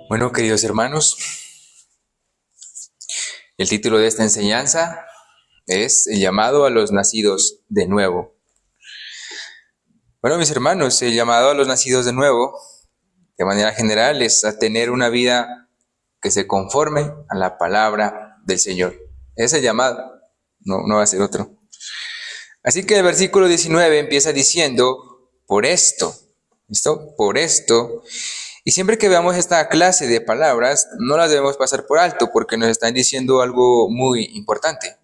Bueno, queridos hermanos, el título de esta enseñanza es El llamado a los nacidos de nuevo. Bueno, mis hermanos, el llamado a los nacidos de nuevo, de manera general, es a tener una vida que se conforme a la palabra del Señor. Es el llamado, no va a ser otro. Así que el versículo 19 empieza diciendo, por esto, ¿listo? Por esto. Y siempre que veamos esta clase de palabras, no las debemos pasar por alto porque nos están diciendo algo muy importante.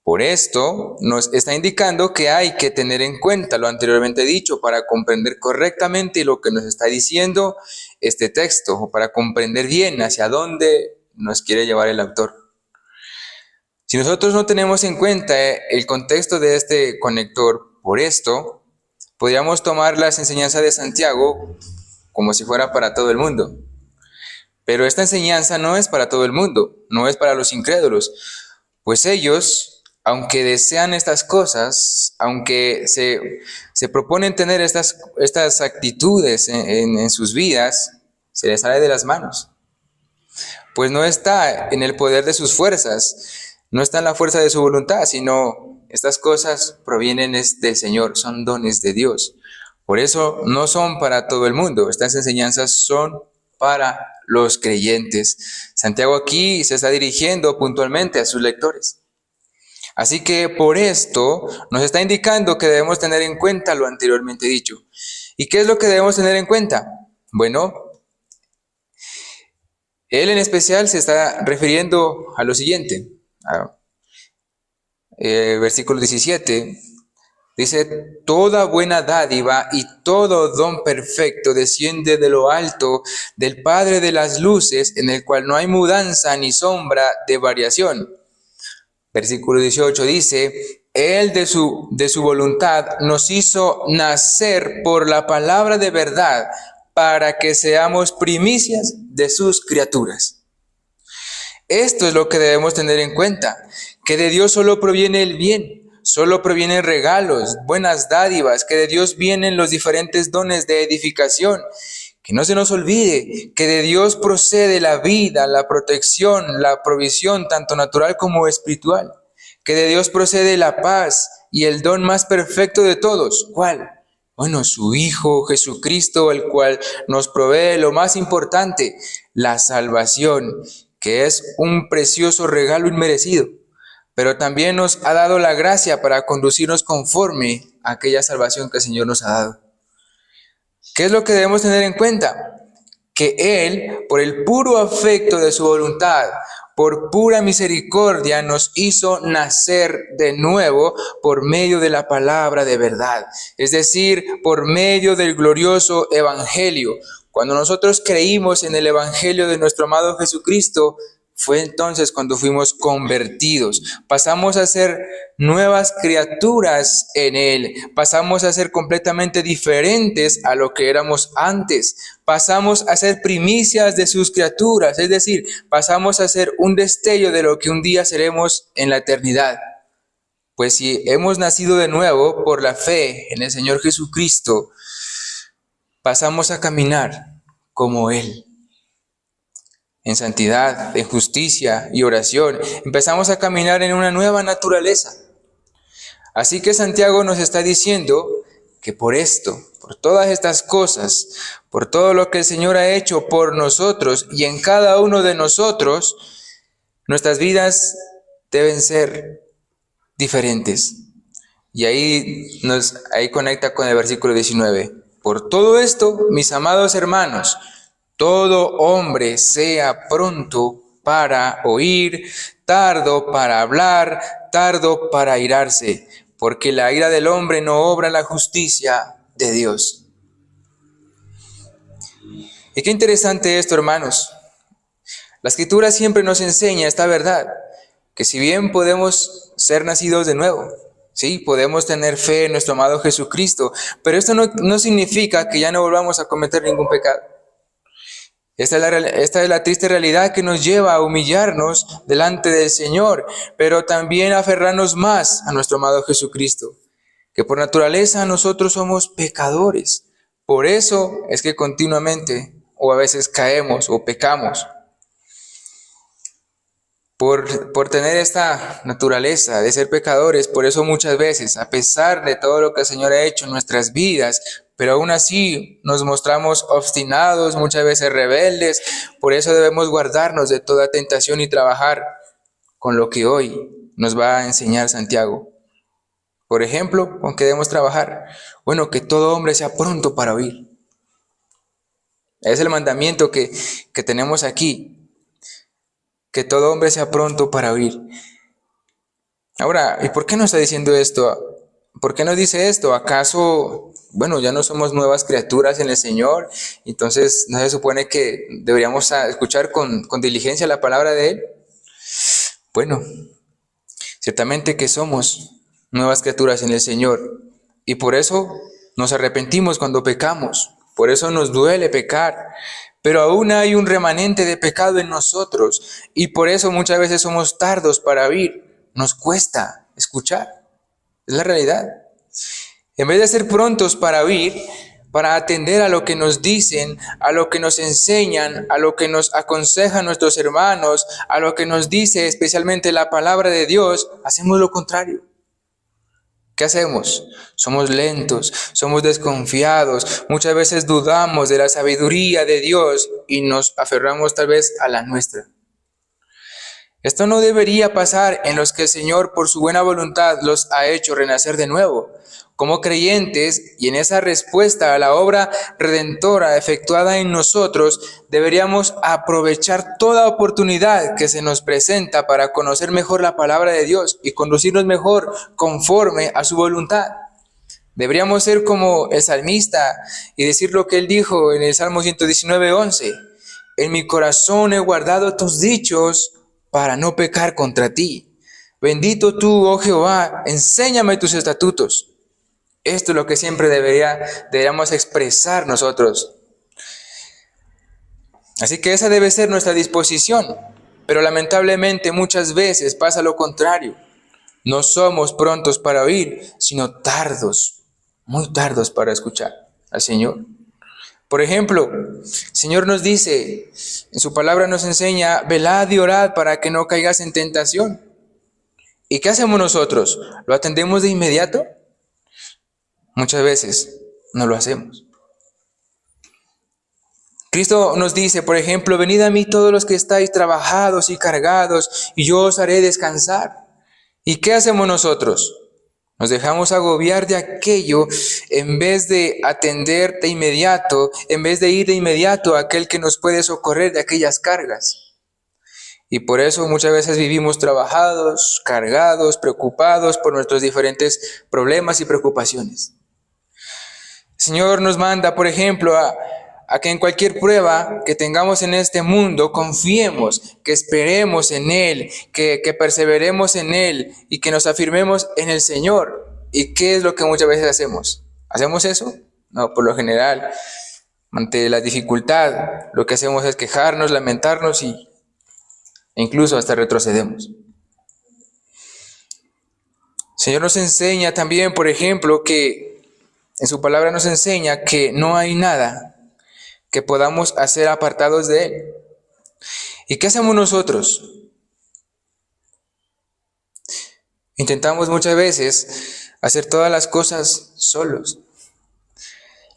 Por esto nos está indicando que hay que tener en cuenta lo anteriormente dicho para comprender correctamente lo que nos está diciendo este texto, o para comprender bien hacia dónde nos quiere llevar el autor. Si nosotros no tenemos en cuenta el contexto de este conector, por esto, podríamos tomar las enseñanzas de Santiago como si fuera para todo el mundo. Pero esta enseñanza no es para todo el mundo, no es para los incrédulos, pues ellos, aunque desean estas cosas, aunque se proponen tener estas actitudes en sus vidas, se les sale de las manos. Pues no está en el poder de sus fuerzas, no está en la fuerza de su voluntad, sino estas cosas provienen del Señor, son dones de Dios. Por eso no son para todo el mundo, estas enseñanzas son para los creyentes. Santiago aquí se está dirigiendo puntualmente a sus lectores. Así que por esto nos está indicando que debemos tener en cuenta lo anteriormente dicho. ¿Y qué es lo que debemos tener en cuenta? Bueno, él en especial se está refiriendo a lo siguiente. Versículo 17. Dice, toda buena dádiva y todo don perfecto desciende de lo alto del Padre de las luces, en el cual no hay mudanza ni sombra de variación. Versículo 18 dice, Él de su voluntad nos hizo nacer por la palabra de verdad, para que seamos primicias de sus criaturas. Esto es lo que debemos tener en cuenta, que de Dios solo proviene el bien. Solo provienen regalos, buenas dádivas, que de Dios vienen los diferentes dones de edificación. Que no se nos olvide que de Dios procede la vida, la protección, la provisión, tanto natural como espiritual. Que de Dios procede la paz y el don más perfecto de todos. ¿Cuál? Bueno, su Hijo Jesucristo, el cual nos provee lo más importante, la salvación, que es un precioso regalo inmerecido. Pero también nos ha dado la gracia para conducirnos conforme a aquella salvación que el Señor nos ha dado. ¿Qué es lo que debemos tener en cuenta? Que Él, por el puro afecto de su voluntad, por pura misericordia, nos hizo nacer de nuevo por medio de la palabra de verdad. Es decir, por medio del glorioso Evangelio. Cuando nosotros creímos en el Evangelio de nuestro amado Jesucristo, fue entonces cuando fuimos convertidos. Pasamos a ser nuevas criaturas en Él. Pasamos a ser completamente diferentes a lo que éramos antes. Pasamos a ser primicias de sus criaturas. Es decir, pasamos a ser un destello de lo que un día seremos en la eternidad. Pues si hemos nacido de nuevo por la fe en el Señor Jesucristo, pasamos a caminar como Él. En santidad, en justicia y oración, empezamos a caminar en una nueva naturaleza. Así que Santiago nos está diciendo que por esto, por todas estas cosas, por todo lo que el Señor ha hecho por nosotros y en cada uno de nosotros, nuestras vidas deben ser diferentes. Y ahí conecta con el versículo 19. Por todo esto, mis amados hermanos, todo hombre sea pronto para oír, tardo para hablar, tardo para airarse, porque la ira del hombre no obra la justicia de Dios. Y qué interesante esto, hermanos. La Escritura siempre nos enseña esta verdad, que si bien podemos ser nacidos de nuevo, sí, podemos tener fe en nuestro amado Jesucristo, pero esto no significa que ya no volvamos a cometer ningún pecado. Esta es la triste realidad que nos lleva a humillarnos delante del Señor, pero también a aferrarnos más a nuestro amado Jesucristo, que por naturaleza nosotros somos pecadores. Por eso es que continuamente o a veces caemos o pecamos. Por tener esta naturaleza de ser pecadores, por eso muchas veces, a pesar de todo lo que el Señor ha hecho en nuestras vidas, pero aún así nos mostramos obstinados, muchas veces rebeldes. Por eso debemos guardarnos de toda tentación y trabajar con lo que hoy nos va a enseñar Santiago. Por ejemplo, ¿con qué debemos trabajar? Bueno, que todo hombre sea pronto para oír. Es el mandamiento que tenemos aquí. Que todo hombre sea pronto para oír. Ahora, ¿y por qué nos está diciendo esto? ¿Por qué nos dice esto? ¿Acaso, bueno, ya no somos nuevas criaturas en el Señor? Entonces, ¿no se supone que deberíamos escuchar con diligencia la palabra de Él? Bueno, ciertamente que somos nuevas criaturas en el Señor. Y por eso nos arrepentimos cuando pecamos. Por eso nos duele pecar. Pero aún hay un remanente de pecado en nosotros y por eso muchas veces somos tardos para oír. Nos cuesta escuchar. Es la realidad. En vez de ser prontos para oír, para atender a lo que nos dicen, a lo que nos enseñan, a lo que nos aconsejan nuestros hermanos, a lo que nos dice especialmente la palabra de Dios, hacemos lo contrario. ¿Qué hacemos? Somos lentos, somos desconfiados, muchas veces dudamos de la sabiduría de Dios y nos aferramos tal vez a la nuestra. Esto no debería pasar en los que el Señor por su buena voluntad los ha hecho renacer de nuevo. Como creyentes y en esa respuesta a la obra redentora efectuada en nosotros, deberíamos aprovechar toda oportunidad que se nos presenta para conocer mejor la palabra de Dios y conducirnos mejor conforme a su voluntad. Deberíamos ser como el salmista y decir lo que él dijo en el Salmo 119:11. En mi corazón he guardado tus dichos para no pecar contra ti. Bendito tú, oh Jehová, enséñame tus estatutos. Esto es lo que siempre deberíamos expresar nosotros. Así que esa debe ser nuestra disposición. Pero lamentablemente muchas veces pasa lo contrario. No somos prontos para oír, sino tardos, muy tardos para escuchar al Señor. Por ejemplo, el Señor nos dice, en su palabra nos enseña, velad y orad para que no caigas en tentación. ¿Y qué hacemos nosotros? ¿Lo atendemos de inmediato? Muchas veces no lo hacemos. Cristo nos dice, por ejemplo, venid a mí todos los que estáis trabajados y cargados, y yo os haré descansar. ¿Y qué hacemos nosotros? Nos dejamos agobiar de aquello en vez de atender de inmediato, en vez de ir de inmediato a aquel que nos puede socorrer de aquellas cargas. Y por eso muchas veces vivimos trabajados, cargados, preocupados por nuestros diferentes problemas y preocupaciones. El Señor nos manda, por ejemplo, a que en cualquier prueba que tengamos en este mundo, confiemos, que esperemos en Él, que perseveremos en Él y que nos afirmemos en el Señor. ¿Y qué es lo que muchas veces hacemos? ¿Hacemos eso? No, por lo general, ante la dificultad, lo que hacemos es quejarnos, lamentarnos e incluso hasta retrocedemos. El Señor nos enseña también, por ejemplo, que en su palabra nos enseña que no hay nada que podamos hacer apartados de Él. ¿Y qué hacemos nosotros? Intentamos muchas veces hacer todas las cosas solos.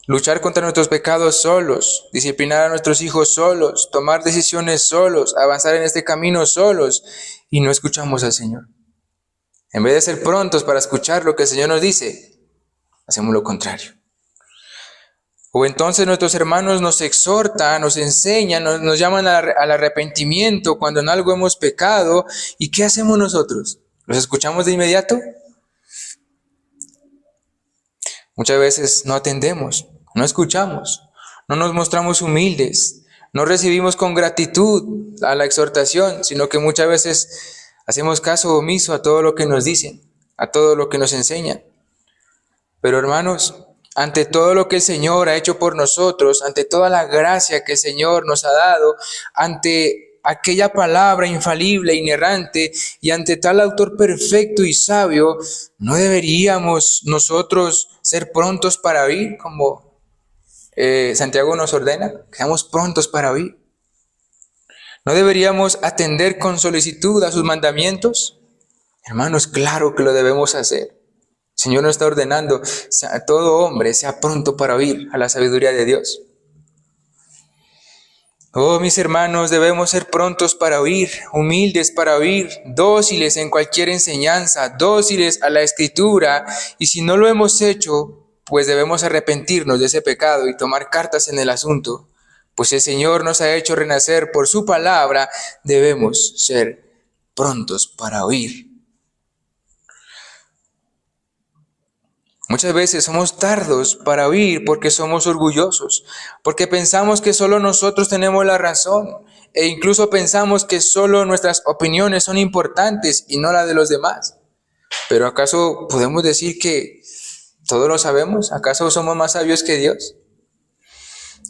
Luchar contra nuestros pecados solos, disciplinar a nuestros hijos solos, tomar decisiones solos, avanzar en este camino solos y no escuchamos al Señor. En vez de ser prontos para escuchar lo que el Señor nos dice, hacemos lo contrario. O entonces nuestros hermanos nos exhortan, nos enseñan, nos llaman al arrepentimiento cuando en algo hemos pecado. ¿Y qué hacemos nosotros? ¿Los escuchamos de inmediato? Muchas veces no atendemos, no escuchamos, no nos mostramos humildes, no recibimos con gratitud a la exhortación, sino que muchas veces hacemos caso omiso a todo lo que nos dicen, a todo lo que nos enseñan. Pero hermanos, ante todo lo que el Señor ha hecho por nosotros, ante toda la gracia que el Señor nos ha dado, ante aquella palabra infalible, inerrante, y ante tal autor perfecto y sabio, ¿no deberíamos nosotros ser prontos para oír como Santiago nos ordena que seamos prontos para oír. ¿No deberíamos atender con solicitud a sus mandamientos? Hermanos, claro que lo debemos hacer. El Señor nos está ordenando a todo hombre sea pronto para oír a la sabiduría de Dios. Oh, mis hermanos, debemos ser prontos para oír, humildes para oír, dóciles en cualquier enseñanza, dóciles a la Escritura. Y si no lo hemos hecho, pues debemos arrepentirnos de ese pecado y tomar cartas en el asunto. Pues el Señor nos ha hecho renacer por su palabra, debemos ser prontos para oír. Muchas veces somos tardos para oír porque somos orgullosos, porque pensamos que solo nosotros tenemos la razón e incluso pensamos que solo nuestras opiniones son importantes y no la de los demás. Pero ¿acaso podemos decir que todo lo sabemos? ¿Acaso somos más sabios que Dios?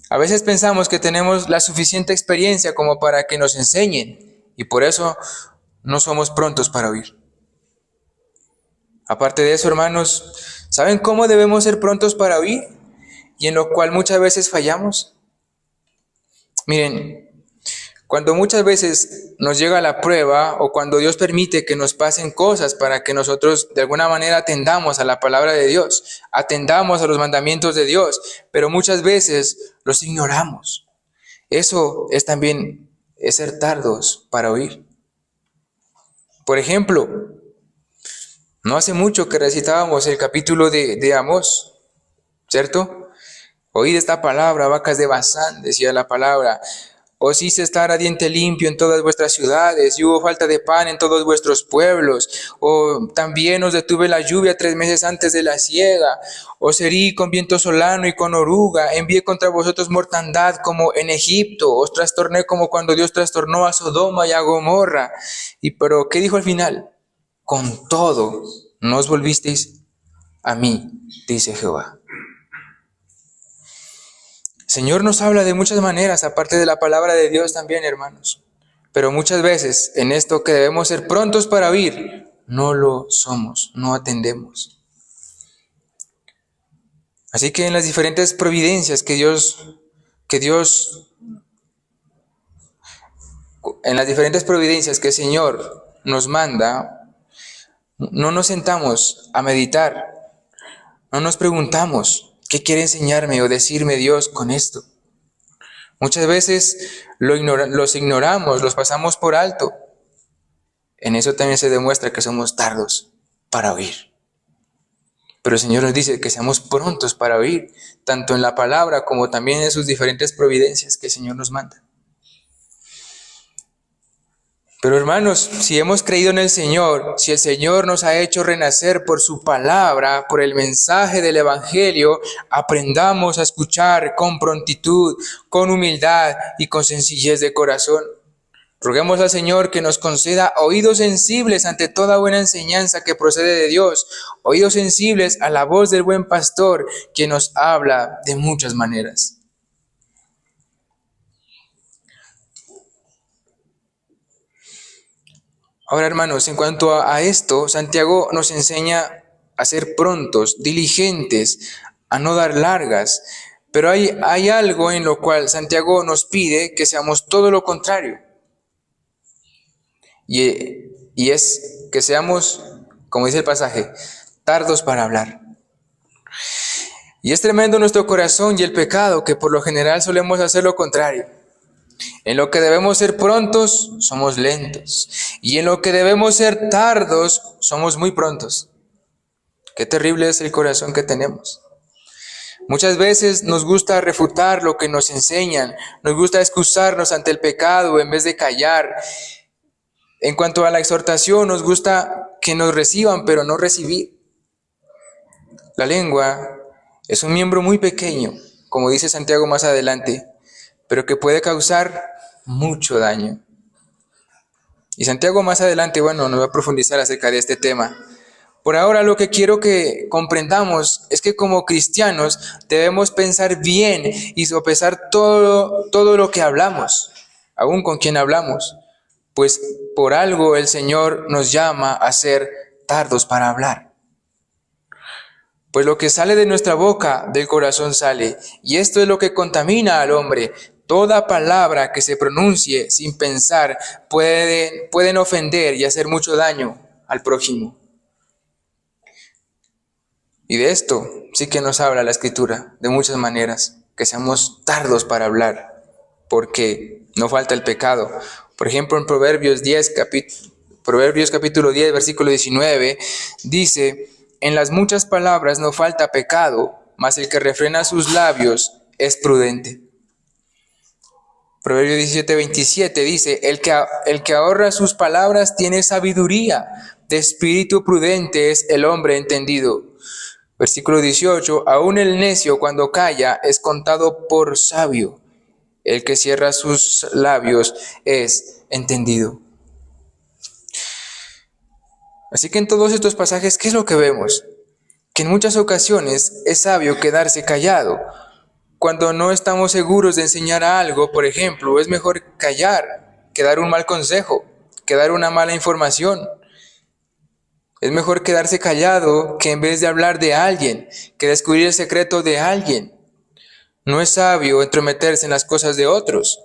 A veces pensamos que tenemos la suficiente experiencia como para que nos enseñen y por eso no somos prontos para oír. Aparte de eso, hermanos, ¿saben cómo debemos ser prontos para oír? Y en lo cual muchas veces fallamos. Miren, cuando muchas veces nos llega la prueba o cuando Dios permite que nos pasen cosas para que nosotros de alguna manera atendamos a la palabra de Dios, atendamos a los mandamientos de Dios, pero muchas veces los ignoramos. Eso es también ser tardos para oír. Por ejemplo, no hace mucho que recitábamos el capítulo de Amós, ¿cierto? Oíd esta palabra, vacas de Basán, decía la palabra. Os hice estar a diente limpio en todas vuestras ciudades, y hubo falta de pan en todos vuestros pueblos. O también os detuve la lluvia 3 meses antes de la siega. Os herí con viento solano y con oruga. Envié contra vosotros mortandad como en Egipto. Os trastorné como cuando Dios trastornó a Sodoma y a Gomorra. Pero, ¿qué dijo al final? Con todo, no os volvisteis a mí, dice Jehová. El Señor nos habla de muchas maneras, aparte de la palabra de Dios también, hermanos. Pero muchas veces en esto que debemos ser prontos para oír, no lo somos, no atendemos. Así que en las diferentes providencias en las diferentes providencias que el Señor nos manda, no nos sentamos a meditar, no nos preguntamos, ¿qué quiere enseñarme o decirme Dios con esto? Muchas veces los ignoramos, los pasamos por alto. En eso también se demuestra que somos tardos para oír. Pero el Señor nos dice que seamos prontos para oír, tanto en la palabra como también en sus diferentes providencias que el Señor nos manda. Pero hermanos, si hemos creído en el Señor, si el Señor nos ha hecho renacer por su palabra, por el mensaje del Evangelio, aprendamos a escuchar con prontitud, con humildad y con sencillez de corazón. Roguemos al Señor que nos conceda oídos sensibles ante toda buena enseñanza que procede de Dios, oídos sensibles a la voz del buen pastor que nos habla de muchas maneras. Ahora, hermanos, en cuanto a esto, Santiago nos enseña a ser prontos, diligentes, a no dar largas. Pero hay algo en lo cual Santiago nos pide que seamos todo lo contrario. Y es que seamos, como dice el pasaje, tardos para hablar. Y es tremendo nuestro corazón y el pecado, que por lo general solemos hacer lo contrario. En lo que debemos ser prontos, somos lentos. Y en lo que debemos ser tardos, somos muy prontos. Qué terrible es el corazón que tenemos. Muchas veces nos gusta refutar lo que nos enseñan. Nos gusta excusarnos ante el pecado en vez de callar. En cuanto a la exhortación, nos gusta que nos reciban, pero no recibir. La lengua es un miembro muy pequeño, como dice Santiago más adelante, pero que puede causar mucho daño. Y Santiago más adelante, nos va a profundizar acerca de este tema. Por ahora lo que quiero que comprendamos es que como cristianos debemos pensar bien y sopesar todo lo que hablamos, aún con quien hablamos, pues por algo el Señor nos llama a ser tardos para hablar. Pues lo que sale de nuestra boca, del corazón sale, y esto es lo que contamina al hombre. Toda palabra que se pronuncie sin pensar pueden ofender y hacer mucho daño al prójimo. Y de esto sí que nos habla la Escritura, de muchas maneras, que seamos tardos para hablar, porque no falta el pecado. Por ejemplo, en Proverbios capítulo 10, versículo 19, dice: en las muchas palabras no falta pecado, mas el que refrena sus labios es prudente. Proverbios 17, 27 dice: el que ahorra sus palabras tiene sabiduría, de espíritu prudente es el hombre entendido. Versículo 18: aún el necio cuando calla es contado por sabio, el que cierra sus labios es entendido. Así que en todos estos pasajes, ¿qué es lo que vemos? Que en muchas ocasiones es sabio quedarse callado. Cuando no estamos seguros de enseñar algo, por ejemplo, es mejor callar que dar un mal consejo, que dar una mala información. Es mejor quedarse callado que en vez de hablar de alguien, que descubrir el secreto de alguien. No es sabio entrometerse en las cosas de otros.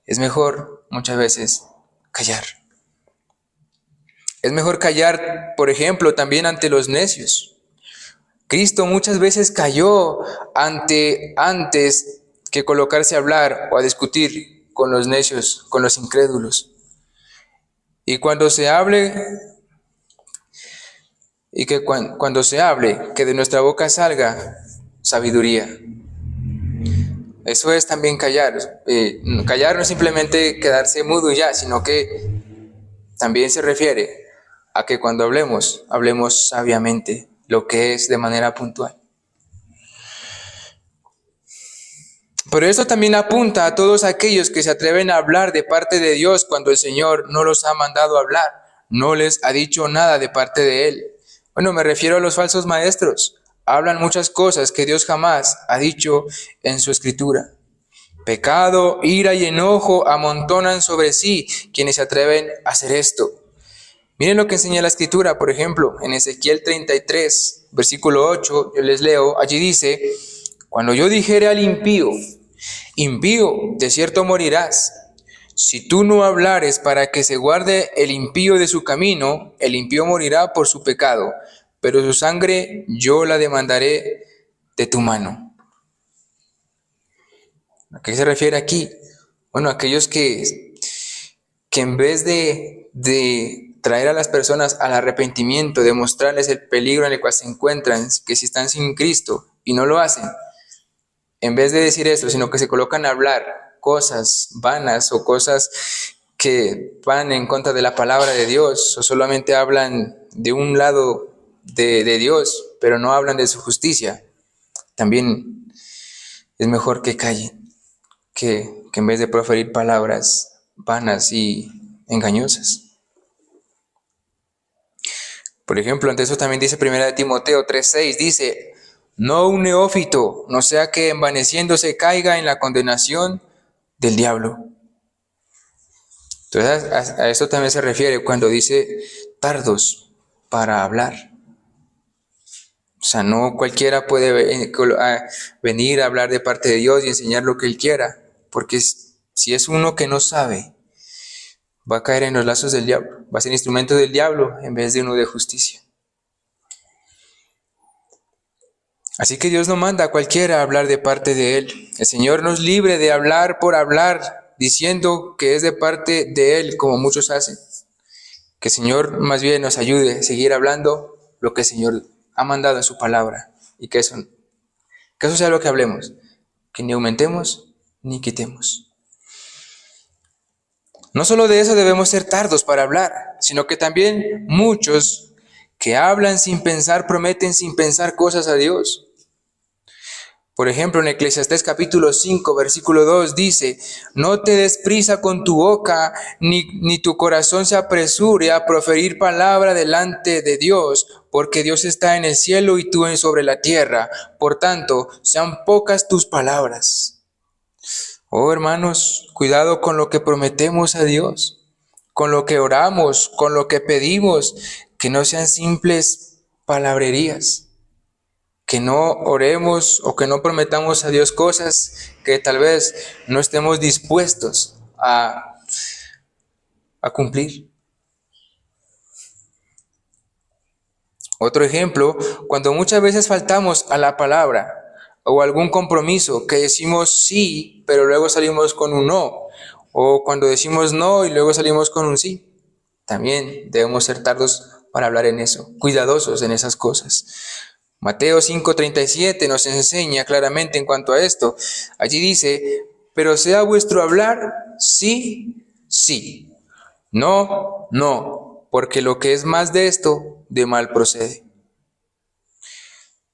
Es mejor, muchas veces, callar. Es mejor callar, por ejemplo, también ante los necios. Cristo muchas veces cayó antes que colocarse a hablar o a discutir con los necios, con los incrédulos. Y cuando se hable, que de nuestra boca salga sabiduría. Eso es también callar. Callar no es simplemente quedarse mudo y ya, sino que también se refiere a que cuando hablemos sabiamente, lo que es de manera puntual. Pero esto también apunta a todos aquellos que se atreven a hablar de parte de Dios cuando el Señor no los ha mandado a hablar, no les ha dicho nada de parte de Él. Bueno, me refiero a los falsos maestros. Hablan muchas cosas que Dios jamás ha dicho en su Escritura. Pecado, ira y enojo amontonan sobre sí quienes se atreven a hacer esto. Miren lo que enseña la Escritura, por ejemplo, en Ezequiel 33, versículo 8, yo les leo, allí dice: cuando yo dijere al impío, impío, de cierto morirás, si tú no hablares para que se guarde el impío de su camino, el impío morirá por su pecado, pero su sangre yo la demandaré de tu mano. ¿A qué se refiere aquí? Bueno, aquellos que en vez de traer a las personas al arrepentimiento, de mostrarles el peligro en el cual se encuentran, que si están sin Cristo y no lo hacen, en vez de decir eso, sino que se colocan a hablar cosas vanas o cosas que van en contra de la palabra de Dios, o solamente hablan de un lado de Dios, pero no hablan de su justicia, también es mejor que callen, que en vez de proferir palabras vanas y engañosas. Por ejemplo, ante eso también dice 1 Timoteo 3:6, dice: no un neófito, no sea que envaneciéndose caiga en la condenación del diablo. Entonces a eso también se refiere cuando dice tardos para hablar. O sea, no cualquiera puede venir a hablar de parte de Dios y enseñar lo que Él quiera, porque si es uno que no sabe, va a caer en los lazos del diablo, va a ser instrumento del diablo en vez de uno de justicia. Así que Dios no manda a cualquiera a hablar de parte de Él. El Señor nos libre de hablar por hablar, diciendo que es de parte de Él, como muchos hacen. Que el Señor más bien nos ayude a seguir hablando lo que el Señor ha mandado en su palabra. Y que eso sea lo que hablemos. Que ni aumentemos ni quitemos. No solo de eso debemos ser tardos para hablar, sino que también muchos que hablan sin pensar, prometen sin pensar cosas a Dios. Por ejemplo, en Eclesiastés capítulo 5, versículo 2 dice: no te des prisa con tu boca, ni tu corazón se apresure a proferir palabra delante de Dios, porque Dios está en el cielo y tú sobre la tierra. Por tanto, sean pocas tus palabras. Oh hermanos, cuidado con lo que prometemos a Dios, con lo que oramos, con lo que pedimos, que no sean simples palabrerías. que no oremos o que no prometamos a Dios cosas que tal vez no estemos dispuestos a cumplir. Otro ejemplo, cuando muchas veces faltamos a la palabra o algún compromiso que decimos sí, pero luego salimos con un no, o cuando decimos no y luego salimos con un sí, también debemos ser tardos para hablar en eso, cuidadosos en esas cosas. Mateo 5:37 nos enseña claramente en cuanto a esto. Allí dice, pero sea vuestro hablar sí, sí, no, no, porque lo que es más de esto, de mal procede.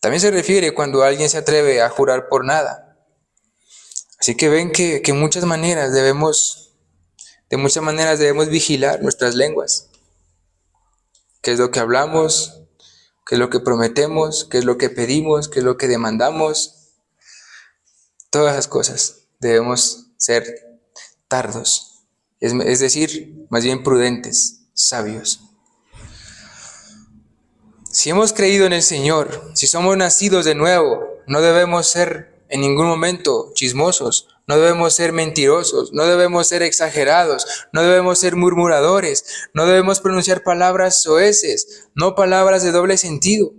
También se refiere cuando alguien se atreve a jurar por nada. Así que ven que de muchas maneras debemos vigilar nuestras lenguas. ¿Qué es lo que hablamos? ¿Qué es lo que prometemos? ¿Qué es lo que pedimos? ¿Qué es lo que demandamos? Todas esas cosas debemos ser tardos, es decir, más bien prudentes, sabios. Si hemos creído en el Señor, si somos nacidos de nuevo, no debemos ser en ningún momento chismosos, no debemos ser mentirosos, no debemos ser exagerados, no debemos ser murmuradores, no debemos pronunciar palabras soeces, no palabras de doble sentido.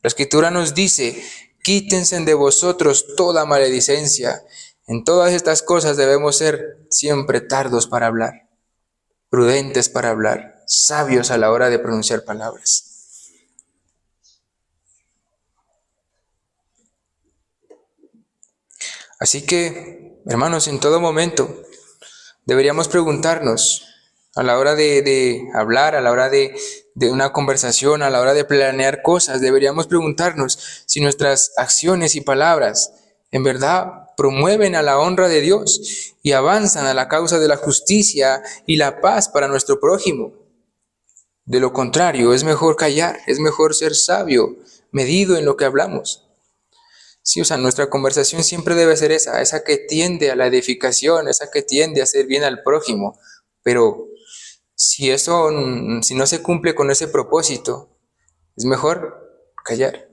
La Escritura nos dice, quítense de vosotros toda maledicencia. En todas estas cosas debemos ser siempre tardos para hablar, prudentes para hablar, sabios a la hora de pronunciar palabras. Así que, hermanos, en todo momento deberíamos preguntarnos a la hora de hablar, a la hora de una conversación, a la hora de planear cosas, deberíamos preguntarnos si nuestras acciones y palabras en verdad promueven a la honra de Dios y avanzan a la causa de la justicia y la paz para nuestro prójimo. De lo contrario, es mejor callar, es mejor ser sabio, medido en lo que hablamos. Sí, o sea, nuestra conversación siempre debe ser esa que tiende a la edificación, esa que tiende a hacer bien al prójimo. Pero si no se cumple con ese propósito, es mejor callar.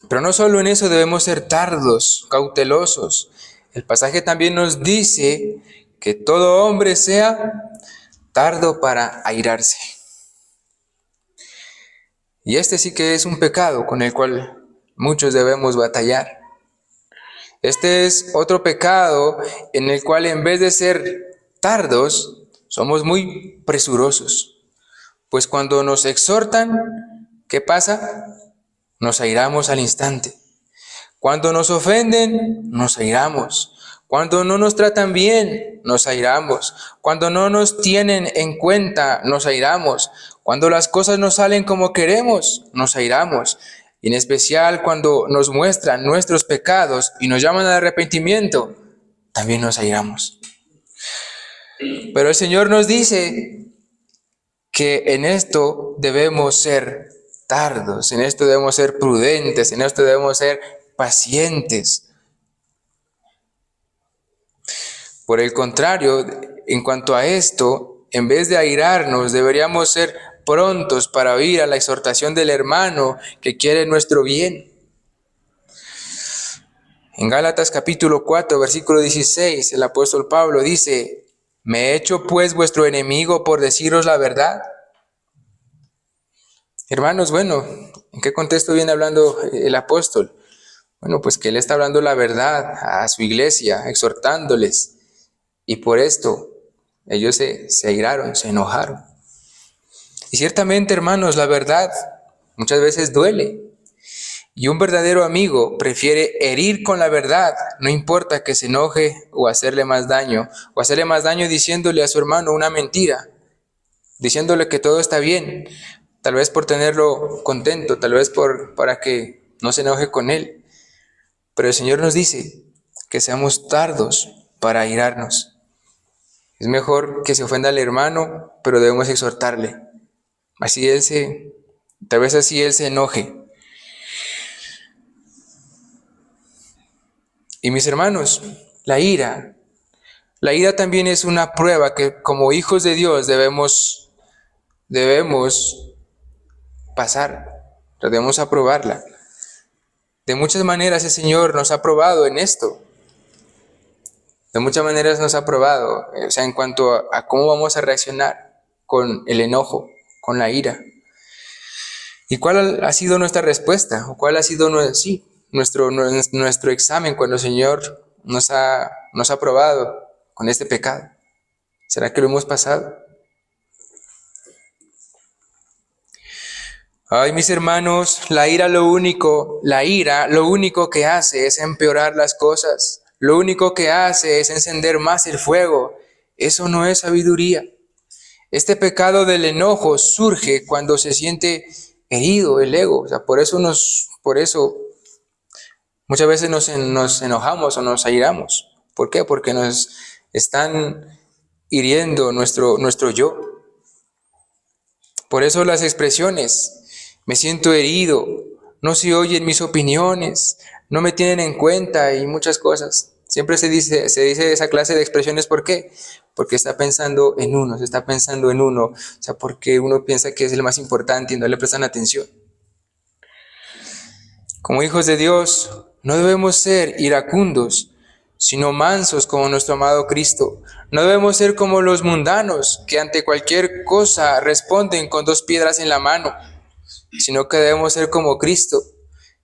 Pero no solo en eso debemos ser tardos, cautelosos. El pasaje también nos dice que todo hombre sea tardo para airarse. Y este sí que es un pecado con el cual muchos debemos batallar. Este es otro pecado en el cual en vez de ser tardos, somos muy presurosos. Pues cuando nos exhortan, ¿qué pasa? Nos airamos al instante. Cuando nos ofenden, nos airamos. Cuando no nos tratan bien, nos airamos. Cuando no nos tienen en cuenta, nos airamos. Cuando las cosas no salen como queremos, nos airamos. Y en especial cuando nos muestran nuestros pecados y nos llaman al arrepentimiento, también nos airamos. Pero el Señor nos dice que en esto debemos ser tardos, en esto debemos ser prudentes, en esto debemos ser pacientes. Por el contrario, en cuanto a esto, en vez de airarnos, deberíamos ser prontos para oír a la exhortación del hermano que quiere nuestro bien. En Gálatas capítulo 4, versículo 16, el apóstol Pablo dice, ¿me he hecho pues vuestro enemigo por deciros la verdad? Hermanos, bueno, ¿en qué contexto viene hablando el apóstol? Bueno, pues que él está hablando la verdad a su iglesia, exhortándoles. Y por esto ellos se airaron, se enojaron. Y ciertamente, hermanos, la verdad muchas veces duele. Y un verdadero amigo prefiere herir con la verdad, no importa que se enoje o hacerle más daño diciéndole a su hermano una mentira, diciéndole que todo está bien, tal vez por tenerlo contento, tal vez para que no se enoje con él. Pero el Señor nos dice que seamos tardos para airarnos. Es mejor que se ofenda al hermano, pero debemos exhortarle. Tal vez así él se enoje. Y mis hermanos, la ira también es una prueba que como hijos de Dios debemos pasar, debemos aprobarla. De muchas maneras el Señor nos ha probado en esto. De muchas maneras nos ha probado, en cuanto a cómo vamos a reaccionar con el enojo, con la ira. ¿Y cuál ha sido nuestra respuesta? ¿O cuál ha sido nuestro examen cuando el Señor nos ha probado con este pecado? ¿Será que lo hemos pasado? Ay, mis hermanos, la ira lo único que hace es empeorar las cosas. Lo único que hace es encender más el fuego. Eso no es sabiduría. Este pecado del enojo surge cuando se siente herido el ego. Por eso muchas veces nos enojamos o nos airamos. ¿Por qué? Porque nos están hiriendo nuestro yo. Por eso las expresiones, me siento herido, no se oyen mis opiniones, no me tienen en cuenta y muchas cosas. Siempre se dice esa clase de expresiones, ¿por qué? Porque está pensando en uno, porque uno piensa que es el más importante y no le prestan atención. Como hijos de Dios, no debemos ser iracundos, sino mansos como nuestro amado Cristo. No debemos ser como los mundanos, que ante cualquier cosa responden con 2 piedras en la mano, sino que debemos ser como Cristo,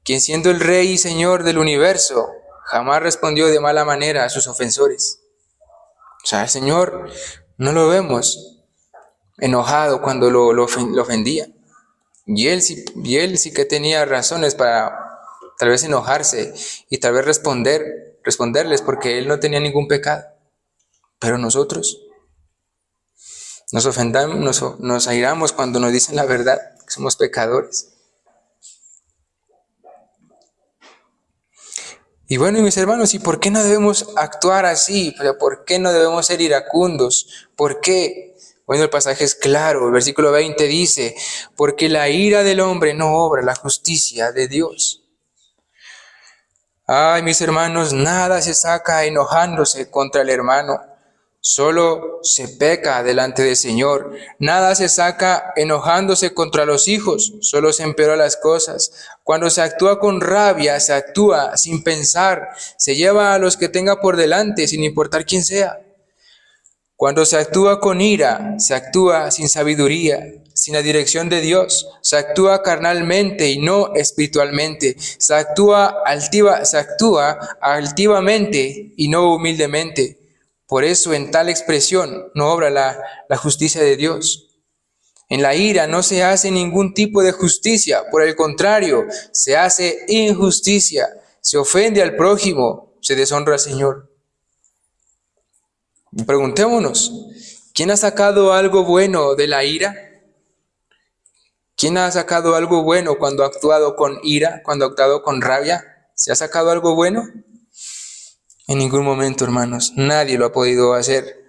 quien siendo el Rey y Señor del universo, jamás respondió de mala manera a sus ofensores. El Señor no lo vemos enojado cuando lo ofendía. Y él sí que tenía razones para tal vez enojarse y tal vez responderles, porque él no tenía ningún pecado. Pero nosotros nos ofendamos, nos airamos cuando nos dicen la verdad, que somos pecadores. Y bueno, mis hermanos, ¿y por qué no debemos actuar así? ¿Por qué no debemos ser iracundos? ¿Por qué? Bueno, el pasaje es claro, el versículo 20 dice, porque la ira del hombre no obra la justicia de Dios. Ay, mis hermanos, nada se saca enojándose contra el hermano, solo se peca delante del Señor. Nada se saca enojándose contra los hijos, solo se empeora las cosas. Cuando se actúa con rabia, se actúa sin pensar, se lleva a los que tenga por delante, sin importar quién sea. Cuando se actúa con ira, se actúa sin sabiduría, sin la dirección de Dios, se actúa carnalmente y no espiritualmente, se actúa altivamente y no humildemente. Por eso en tal expresión no obra la justicia de Dios. En la ira no se hace ningún tipo de justicia, por el contrario, se hace injusticia, se ofende al prójimo, se deshonra al Señor. Preguntémonos, ¿quién ha sacado algo bueno de la ira? ¿Quién ha sacado algo bueno cuando ha actuado con ira, cuando ha actuado con rabia? ¿Se ha sacado algo bueno? En ningún momento, hermanos, nadie lo ha podido hacer.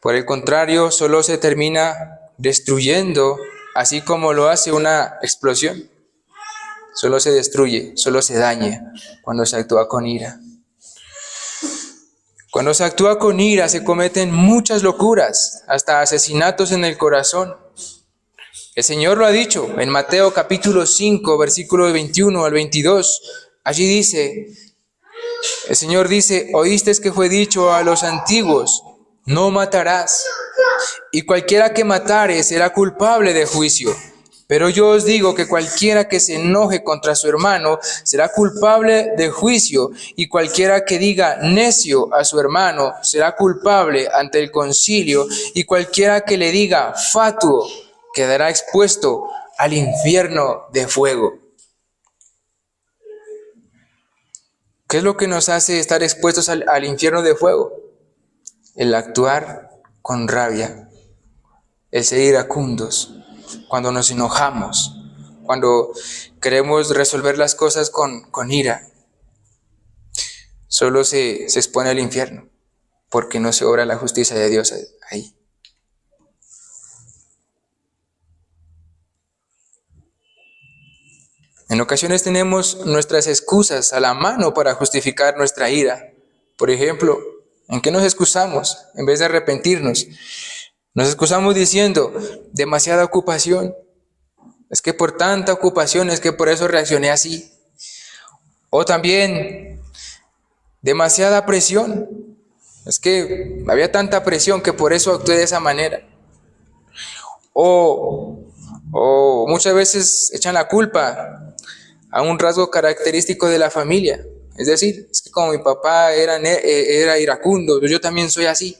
Por el contrario, solo se termina destruyendo, así como lo hace una explosión. Solo se destruye, solo se daña cuando se actúa con ira. Cuando se actúa con ira se cometen muchas locuras, hasta asesinatos en el corazón. El Señor lo ha dicho en Mateo capítulo 5, versículos 21 al 22. Allí dice, el Señor dice, oísteis que fue dicho a los antiguos, no matarás, y cualquiera que matare será culpable de juicio. Pero yo os digo que cualquiera que se enoje contra su hermano será culpable de juicio, y cualquiera que diga necio a su hermano será culpable ante el concilio, y cualquiera que le diga fatuo quedará expuesto al infierno de fuego. ¿Qué es lo que nos hace estar expuestos al infierno de fuego? El actuar con rabia, el ser iracundos, cuando nos enojamos, cuando queremos resolver las cosas con ira. Solo se expone al infierno, porque no se obra la justicia de Dios ahí. En ocasiones tenemos nuestras excusas a la mano para justificar nuestra ira. Por ejemplo, ¿en qué nos excusamos en vez de arrepentirnos? Nos excusamos diciendo, demasiada ocupación, Es que por tanta ocupación es que por eso reaccioné así. O también demasiada presión. Es que había tanta presión que por eso actué de esa manera. O muchas veces echan la culpa a un rasgo característico de la familia. Es decir, es que como mi papá era iracundo, yo también soy así.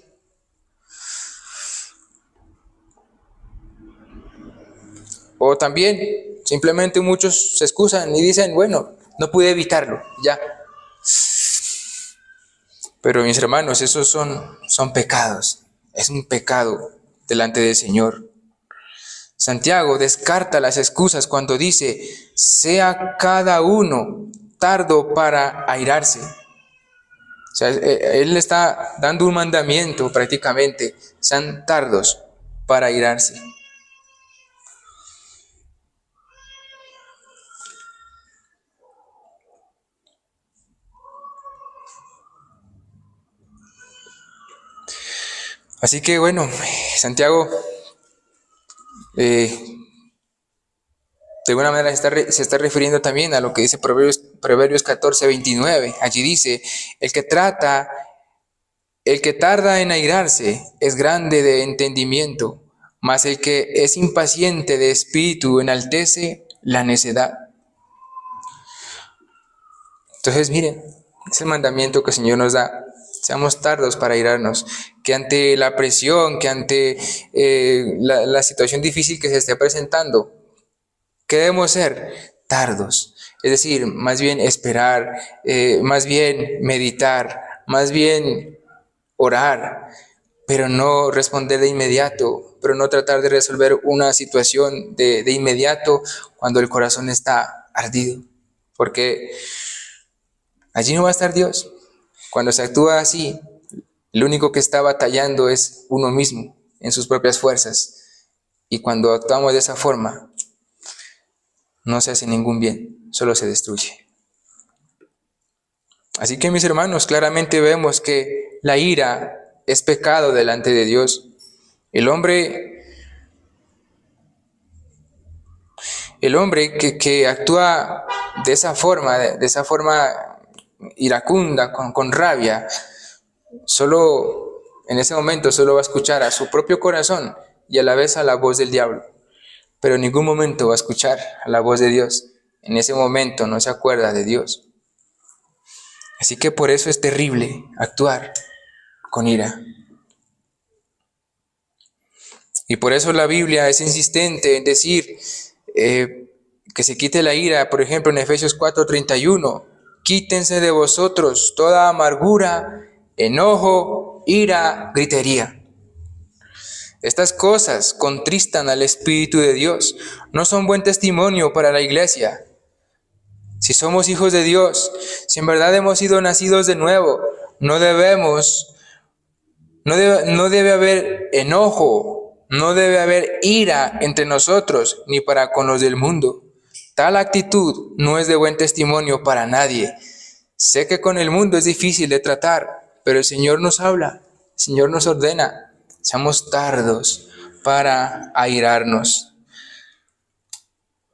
O también simplemente muchos se excusan y dicen, bueno, no pude evitarlo, ya. Pero mis hermanos, esos son pecados. Es un pecado delante del Señor. Santiago descarta las excusas cuando dice, sea cada uno tardo para airarse. O sea, él está dando un mandamiento prácticamente, sean tardos para airarse. Así que bueno, Santiago de alguna manera se está refiriendo también a lo que dice Proverbios 14:29. Allí dice, el que tarda en airarse es grande de entendimiento, mas el que es impaciente de espíritu enaltece la necedad. Entonces miren, es el mandamiento que el Señor nos da. Seamos tardos para airarnos, que ante la presión, que ante la situación difícil que se esté presentando, ¿qué debemos ser? Tardos. Es decir, más bien esperar, más bien meditar, más bien orar, pero no responder de inmediato, pero no tratar de resolver una situación de inmediato cuando el corazón está ardido, porque allí no va a estar Dios. Cuando se actúa así, el único que está batallando es uno mismo, en sus propias fuerzas. Y cuando actuamos de esa forma, no se hace ningún bien, solo se destruye. Así que mis hermanos, claramente vemos que la ira es pecado delante de Dios. El hombre que actúa de esa forma iracunda, con rabia, solo en ese momento solo va a escuchar a su propio corazón y a la vez a la voz del diablo, pero en ningún momento va a escuchar a la voz de Dios. En ese momento no se acuerda de Dios. Así que por eso es terrible actuar con ira. Y por eso la Biblia es insistente en decir que se quite la ira. Por ejemplo, en Efesios 4:31, quítense de vosotros toda amargura, enojo, ira, gritería. Estas cosas contristan al Espíritu de Dios, no son buen testimonio para la iglesia. Si somos hijos de Dios, si en verdad hemos sido nacidos de nuevo, no debe haber enojo, no debe haber ira entre nosotros, ni para con los del mundo. Tal actitud no es de buen testimonio para nadie. Sé que con el mundo es difícil de tratar, pero el Señor nos habla, el Señor nos ordena. Seamos tardos para airarnos.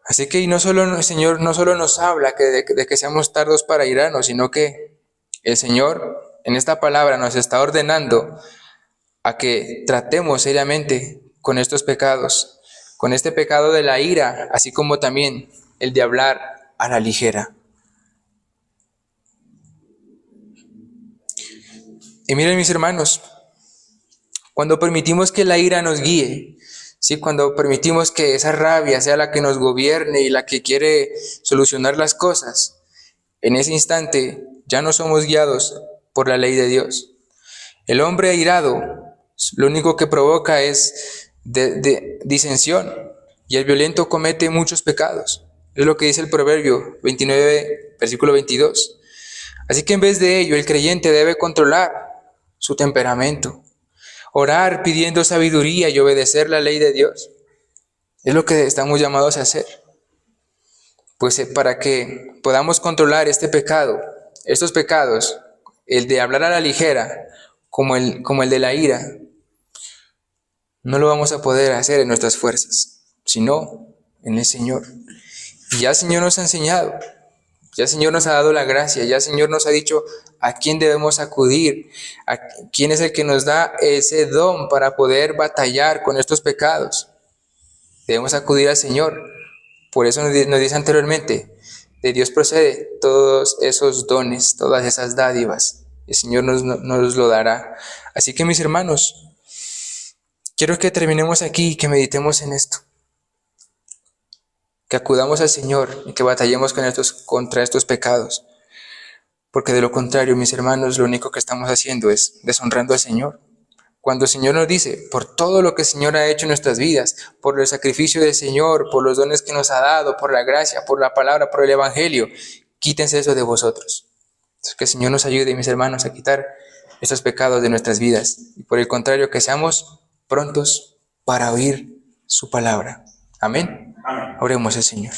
Así que el Señor no solo nos habla de que seamos tardos para airarnos, sino que el Señor en esta palabra nos está ordenando a que tratemos seriamente con estos pecados, con este pecado de la ira, así como también el de hablar a la ligera. Y miren mis hermanos, cuando permitimos que la ira nos guíe, ¿sí? Cuando permitimos que esa rabia sea la que nos gobierne y la que quiere solucionar las cosas, en ese instante ya no somos guiados por la ley de Dios. El hombre airado lo único que provoca es disensión, y el violento comete muchos pecados. Es lo que dice el Proverbio 29, versículo 22. Así que en vez de ello, el creyente debe controlar su temperamento, orar pidiendo sabiduría y obedecer la ley de Dios. Es lo que estamos llamados a hacer. Pues para que podamos controlar estos pecados, el de hablar a la ligera, como el de la ira, no lo vamos a poder hacer en nuestras fuerzas, sino en el Señor. Y ya el Señor nos ha enseñado, ya el Señor nos ha dado la gracia, ya el Señor nos ha dicho a quién debemos acudir, a quién es el que nos da ese don para poder batallar con estos pecados. Debemos acudir al Señor. Por eso nos dice anteriormente, de Dios procede todos esos dones, todas esas dádivas. El Señor nos lo dará. Así que mis hermanos, quiero que terminemos aquí y que meditemos en esto. Que acudamos al Señor y que batallemos contra estos pecados. Porque de lo contrario, mis hermanos, lo único que estamos haciendo es deshonrando al Señor. Cuando el Señor nos dice, por todo lo que el Señor ha hecho en nuestras vidas, por el sacrificio del Señor, por los dones que nos ha dado, por la gracia, por la palabra, por el Evangelio, quítense eso de vosotros. Entonces, que el Señor nos ayude, mis hermanos, a quitar estos pecados de nuestras vidas. Y por el contrario, que seamos prontos para oír su palabra. Amén. Oremos al Señor.